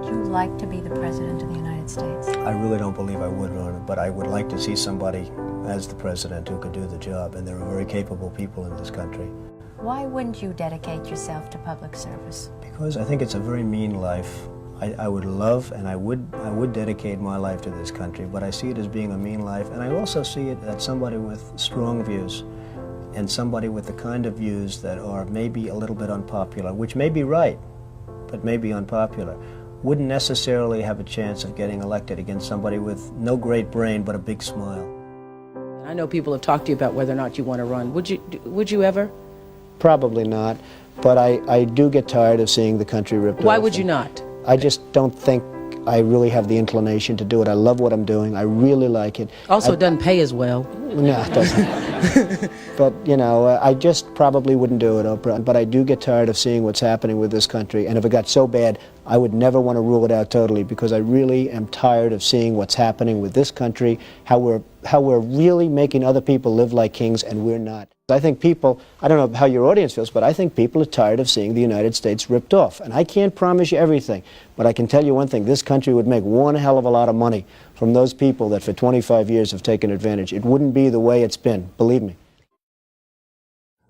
you like to be the President of the United States? I really don't believe I would run, but I would like to see somebody as the President who could do the job, and there are very capable people in this country. Why wouldn't you dedicate yourself to public service? Because I think it's a very mean life. I would love and I would dedicate my life to this country, but I see it as being a mean life, and I also see it as somebody with strong views and somebody with the kind of views that are maybe a little bit unpopular, which may be right, but may be unpopular, wouldn't necessarily have a chance of getting elected against somebody with no great brain but a big smile. I know people have talked to you about whether or not you want to run. Would you ever? Probably not, but I do get tired of seeing the country ripped off. Why would you not? I just don't think I really have the inclination to do it. I love what I'm doing. I really like it. Also, it doesn't pay as well. No, it doesn't. But, you know, I just probably wouldn't do it, Oprah. But I do get tired of seeing what's happening with this country. And if it got so bad, I would never want to rule it out totally, because I really am tired of seeing what's happening with this country, how we're really making other people live like kings, and we're not. I think people, I don't know how your audience feels, but I think people are tired of seeing the United States ripped off. And I can't promise you everything, but I can tell you one thing: this country would make one hell of a lot of money from those people that for 25 years have taken advantage. It wouldn't be the way it's been, believe me.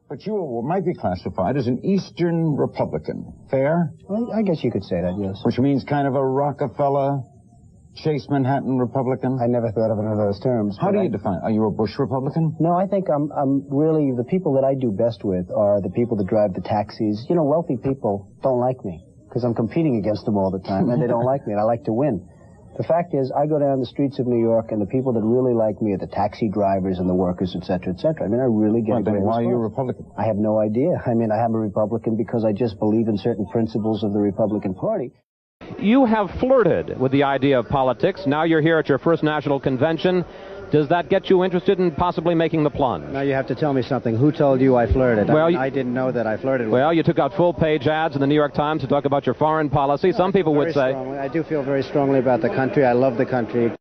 But you might be classified as an Eastern Republican. Fair? Well, I guess you could say that, yes. Which means kind of a Rockefeller, Chase Manhattan Republican? I never thought of it in those terms. How do you define it? Are you a Bush Republican? No, I think I'm really, the people that I do best with are the people that drive the taxis. You know, wealthy people don't like me because I'm competing against them all the time, and they don't like me, and I like to win. The fact is, I go down the streets of New York, and the people that really like me are the taxi drivers and the workers, etc., etc. I mean, I really get a great response. Why are you a Republican? I have no idea. I mean, I am a Republican because I just believe in certain principles of the Republican Party. You have flirted with the idea of politics. Now you're here at your first national convention. Does that get you interested in possibly making the plunge? Now you have to tell me something. Who told you I flirted? Well, I didn't know that I flirted with. Well, you took out full-page ads in the New York Times to talk about your foreign policy. Some people would say... I do feel very strongly about the country. I love the country.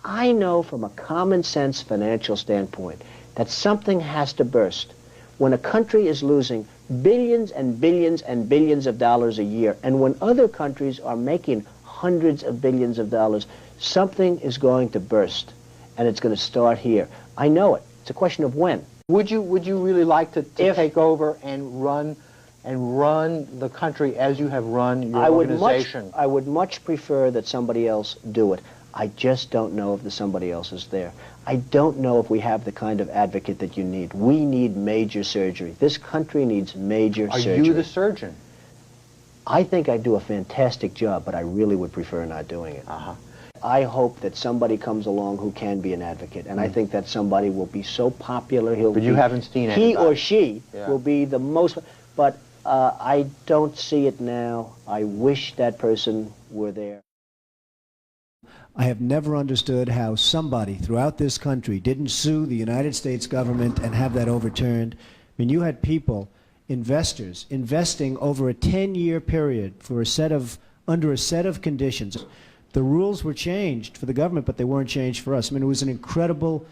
I know from a common-sense financial standpoint that something has to burst. When a country is losing billions and billions and billions of dollars a year, and when other countries are making hundreds of billions of dollars, something is going to burst, and it's going to start here. I know it. It's a question of when. Would you really like to take over and run the country as you have run your organization? I would much prefer that somebody else do it. I just don't know if the somebody else is there. I don't know if we have the kind of advocate that you need. We need major surgery. This country needs major surgery. Are you the surgeon? I think I do a fantastic job, but I really would prefer not doing it. I hope that somebody comes along who can be an advocate, and I think that somebody will be so popular, But you haven't seen it. He or she will be the most, but I don't see it now. I wish that person were there. I have never understood how somebody throughout this country didn't sue the United States government and have that overturned. I mean, you had people, investors, investing over a 10-year period for under a set of conditions. The rules were changed for the government, but they weren't changed for us. I mean, it was an incredible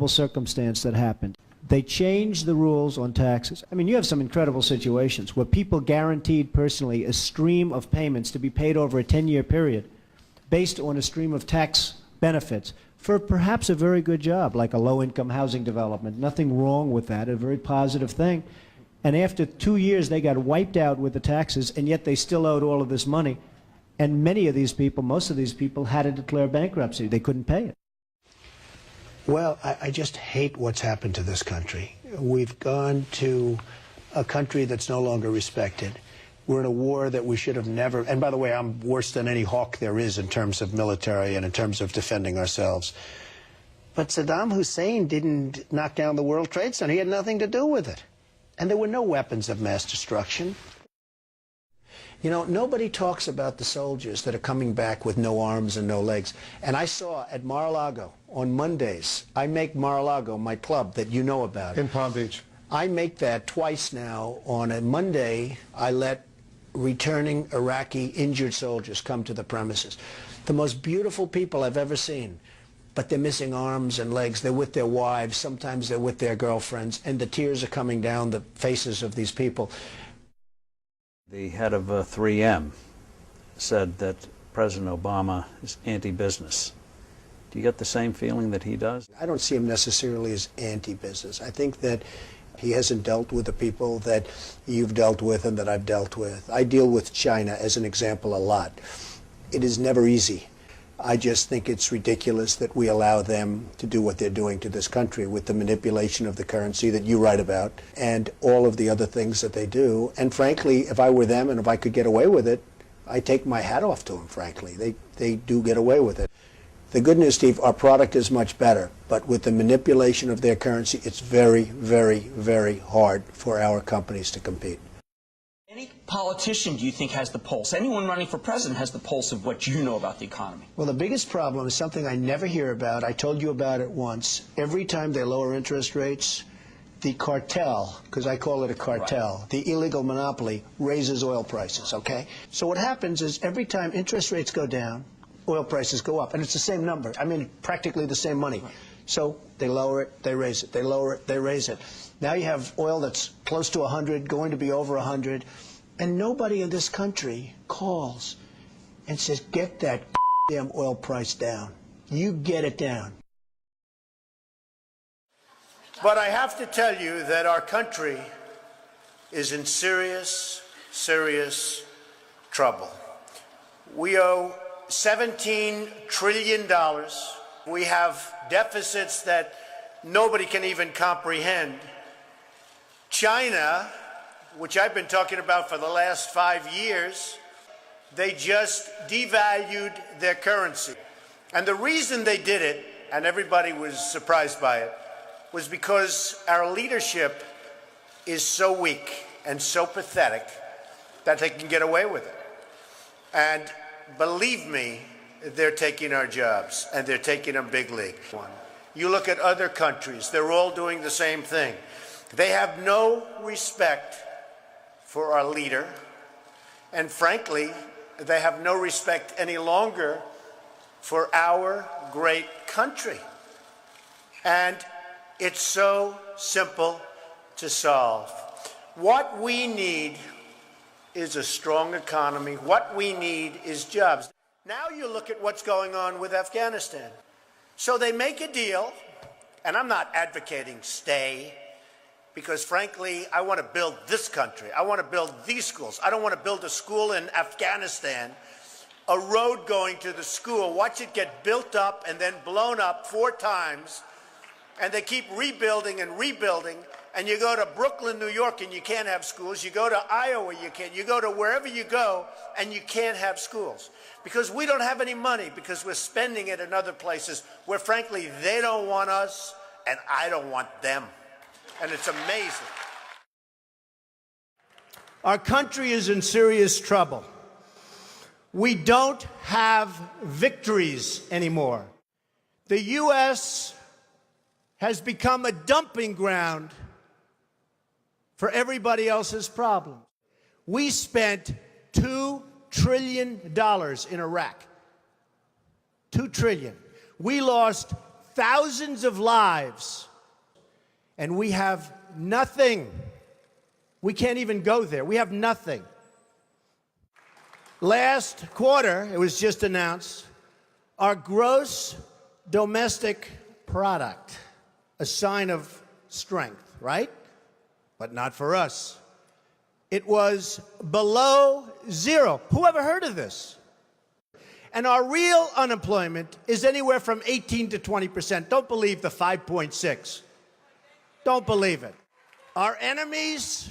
circumstance that happened. They changed the rules on taxes. I mean, you have some incredible situations where people guaranteed personally a stream of payments to be paid over a 10-year period based on a stream of tax benefits for perhaps a very good job, like a low-income housing development. Nothing wrong with that, a very positive thing. And after 2 years, they got wiped out with the taxes, and yet they still owed all of this money. And many of these people, most of these people, had to declare bankruptcy. They couldn't pay it. Well, I just hate what's happened to this country. We've gone to a country that's no longer respected. We're in a war that we should have never, and by the way, I'm worse than any hawk there is in terms of military and in terms of defending ourselves. But Saddam Hussein didn't knock down the World Trade Center. He had nothing to do with it. And there were no weapons of mass destruction. You know, nobody talks about the soldiers that are coming back with no arms and no legs. And I saw at Mar-a-Lago on Mondays, I make Mar-a-Lago my club that you know about. In Palm Beach. I make that twice now. On a Monday, I let returning Iraqi injured soldiers come to the premises. The most beautiful people I've ever seen, but they're missing arms and legs. They're with their wives. Sometimes they're with their girlfriends, and the tears are coming down the faces of these people. The head of 3M said that President Obama is anti-business. Do you get the same feeling that he does? I don't see him necessarily as anti-business. I think that he hasn't dealt with the people that you've dealt with and that I've dealt with. I deal with China, as an example, a lot. It is never easy. I just think it's ridiculous that we allow them to do what they're doing to this country with the manipulation of the currency that you write about and all of the other things that they do. And frankly, if I were them and if I could get away with it, I take my hat off to them, frankly. They do get away with it. The good news, Steve, our product is much better, but with the manipulation of their currency, it's very, very, very hard for our companies to compete. Any politician, do you think, has the pulse? Anyone running for president has the pulse of what you know about the economy? Well, the biggest problem is something I never hear about. I told you about it once. Every time they lower interest rates, the cartel, because I call it a cartel, right, the illegal monopoly, raises oil prices, okay? So what happens is every time interest rates go down, oil prices go up, and it's the same number. I mean, practically the same money. So they lower it, they raise it, they lower it, they raise it. Now you have oil that's close to 100, going to be over 100, and nobody in this country calls and says, get that damn oil price down. You get it down. But I have to tell you that our country is in serious, serious trouble. We owe $17 trillion. We have deficits that nobody can even comprehend. China, which I've been talking about for the last 5 years, they just devalued their currency. And the reason they did it, and everybody was surprised by it, was because our leadership is so weak and so pathetic that they can get away with it. And believe me, they're taking our jobs, and they're taking them big league. You look at other countries, they're all doing the same thing. They have no respect for our leader, and frankly, they have no respect any longer for our great country. And it's so simple to solve. What we need is a strong economy. What we need is jobs. Now you look at what's going on with Afghanistan. So they make a deal, and I'm not advocating stay, because frankly, I want to build this country. I want to build these schools. I don't want to build a school in Afghanistan, a road going to the school, watch it get built up and then blown up 4 times, and they keep rebuilding and rebuilding. And you go to Brooklyn, New York, and you can't have schools. You go to Iowa, you can't. You go to wherever you go, and you can't have schools. Because we don't have any money, because we're spending it in other places where, frankly, they don't want us, and I don't want them. And it's amazing. Our country is in serious trouble. We don't have victories anymore. The U.S. has become a dumping ground for everybody else's problems. We spent $2 trillion in Iraq. $2 trillion. We lost thousands of lives, and we have nothing. We can't even go there. We have nothing. Last quarter, it was just announced, our gross domestic product, a sign of strength, right? But not for us. It was below 0. Who ever heard of this? And our real unemployment is anywhere from 18 to 20%. Don't believe the 5.6. Don't believe it. Our enemies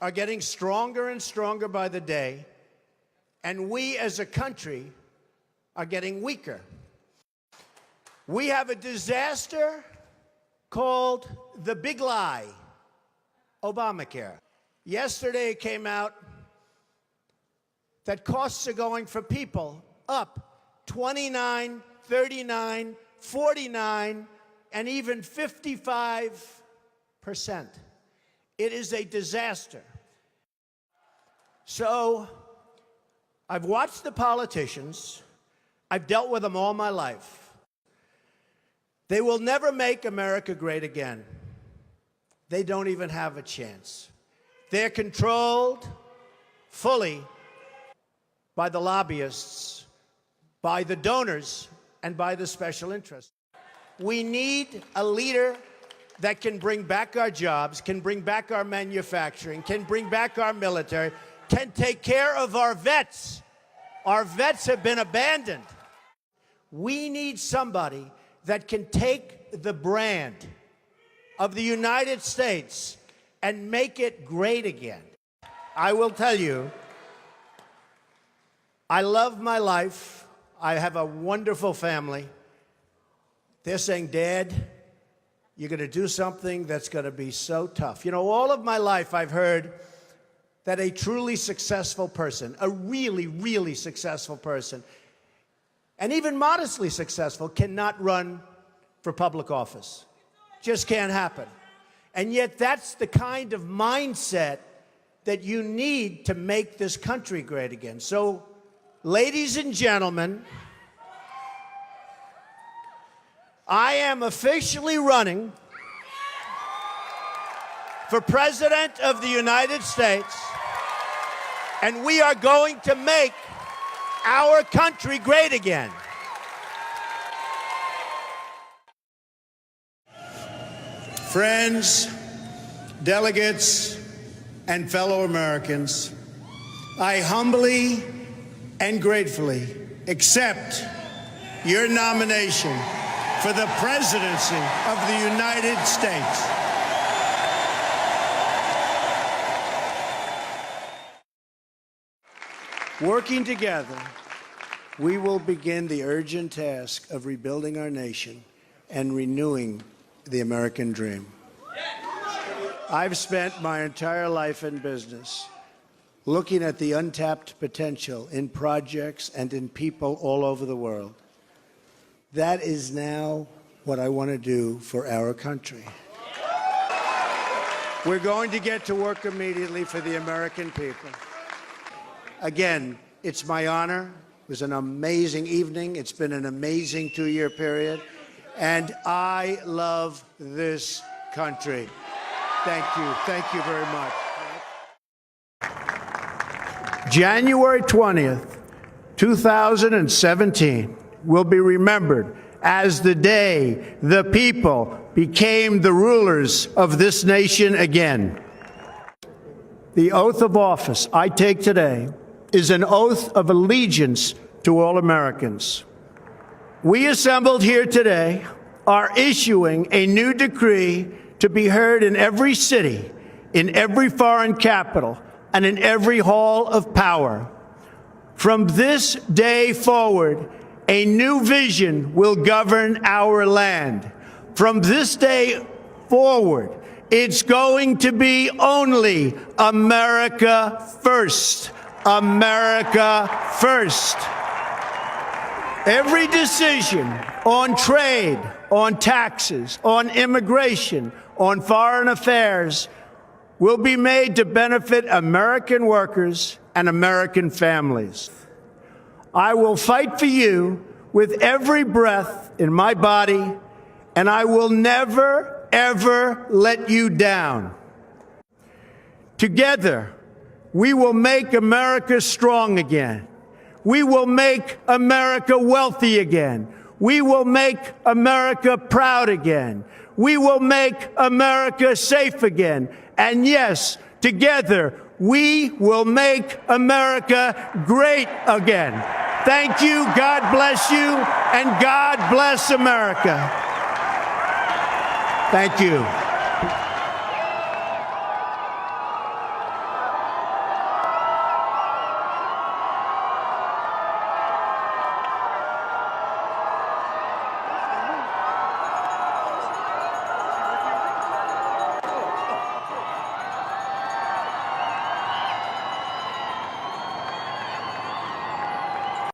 are getting stronger and stronger by the day, and we as a country are getting weaker. We have a disaster called the Big Lie, Obamacare. Yesterday it came out that costs are going for people up 29, 39, 49, and even 55%. It is a disaster. So I've watched the politicians. I've dealt with them all my life. They will never make America great again. They don't even have a chance. They're controlled fully by the lobbyists, by the donors, and by the special interests. We need a leader that can bring back our jobs, can bring back our manufacturing, can bring back our military, can take care of our vets. Our vets have been abandoned. We need somebody that can take the brand of the United States and make it great again. I will tell you, I love my life. I have a wonderful family. They're saying, Dad, you're going to do something that's going to be so tough. You know, all of my life I've heard that a truly successful person, a really, really successful person, and even modestly successful, cannot run for public office. Just can't happen. And yet that's the kind of mindset that you need to make this country great again. So, ladies and gentlemen, I am officially running for President of the United States, and we are going to make our country great again. Friends, delegates, and fellow Americans, I humbly and gratefully accept your nomination for the presidency of the United States. Working together, we will begin the urgent task of rebuilding our nation and renewing the American dream. I've spent my entire life in business looking at the untapped potential in projects and in people all over the world. That is now what I want to do for our country. We're going to get to work immediately for the American people. Again, it's my honor. It was an amazing evening. It's been an amazing 2-year period. And I love this country. Thank you. Thank you very much. January 20th, 2017 will be remembered as the day the people became the rulers of this nation again. The oath of office I take today is an oath of allegiance to all Americans. We assembled here today are issuing a new decree to be heard in every city, in every foreign capital, and in every hall of power. From this day forward, a new vision will govern our land. From this day forward, it's going to be only America first. America first. Every decision on trade, on taxes, on immigration, on foreign affairs will be made to benefit American workers and American families. I will fight for you with every breath in my body, and I will never, ever let you down. Together, we will make America strong again. We will make America wealthy again. We will make America proud again. We will make America safe again. And yes, together, we will make America great again. Thank you, God bless you, and God bless America. Thank you.